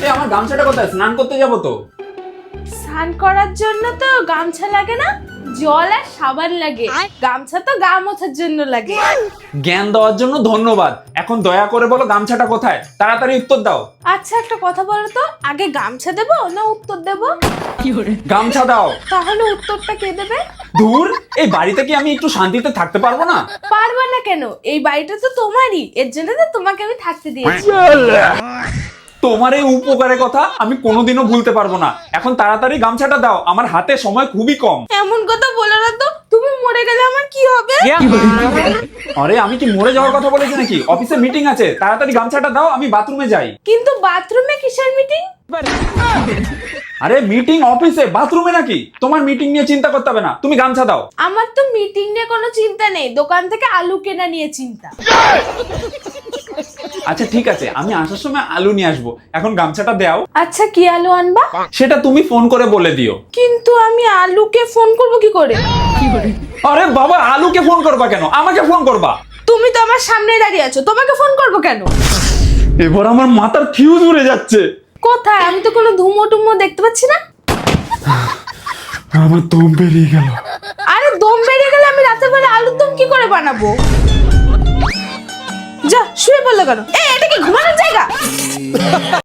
এই আমার গামছাটা কোথায়? স্নান করতে যাবো তো। স্নান করার জন্য তো গামছা লাগে না, জল আর সাবান লাগে। গামছা তো গা মোছার জন্য লাগে। জ্ঞান দেওয়ার জন্য ধন্যবাদ। এখন দয়া করে বলো গামছাটা কোথায়, তাড়াতাড়ি উত্তর দাও। আচ্ছা একটা কথা বলো তো, আগে গামছা দেবো না উত্তর দেবো? গামছা দাও। তাহলে উত্তরটা কে দেবে? দূর, এই বাড়িতে কি আমি একটু শান্তিতে থাকতে পারবো না? পারবা না কেন? এই বাড়িটা তো তোমারই, এর জন্য তো তোমাকে আমি থাকতে দিয়েছি। তোমার এই উপকারের কথা আমি কোনোদিনও ভুলতে পারবো না। এখন তাড়াতাড়ি গামছাটা দাও, আমার হাতে সময় খুবই কম। এমন কথা বলো না তো, তুমি মরে গেলে আমার কি হবে? আরে আমি কি মরে যাওয়ার কথা বলেছি নাকি? অফিসে মিটিং আছে, তাড়াতাড়ি গামছাটা দাও, আমি বাথরুমে যাই। কিন্তু বাথরুমে কিসের মিটিং? আরে মিটিং অফিসে, বাথরুমে নাকি? তোমার মিটিং নিয়ে চিন্তা করতে হবে না, তুমি গামছা দাও। আমার তো মিটিং নিয়ে কোনো চিন্তা নেই, দোকান থেকে আলু কেনা নিয়ে চিন্তা। আচ্ছা ঠিক আছে, আমি আসার সময় আলু নিয়ে আসবো, এখন গামছাটা দাও। আচ্ছা কি আলু আনবা? সেটা তুমি ফোন করে বলে দিও। কিন্তু আমি আলুকে ফোন করবো কি করে? আরে বাবা, আলুকে ফোন করবা কেন? আমাকে ফোন করবা। তুমি তো আমার সামনে দাঁড়িয়ে আছো, তোমাকে ফোন করবো কেন? এবার আমার মাথার ফিউজ উড়ে যাচ্ছে। কোথায়? আমি তো কোনো ধুমো টুমো দেখতে পাচ্ছি না। আমার দম বেরিয়ে গেল। আরে দম বেরিয়ে গেলে আমি রাতের বেলা আলুর দম কি করে বানাবো? যা শুয়ে পড়লো কেন? এই এটা কি ঘুমানোর জায়গা?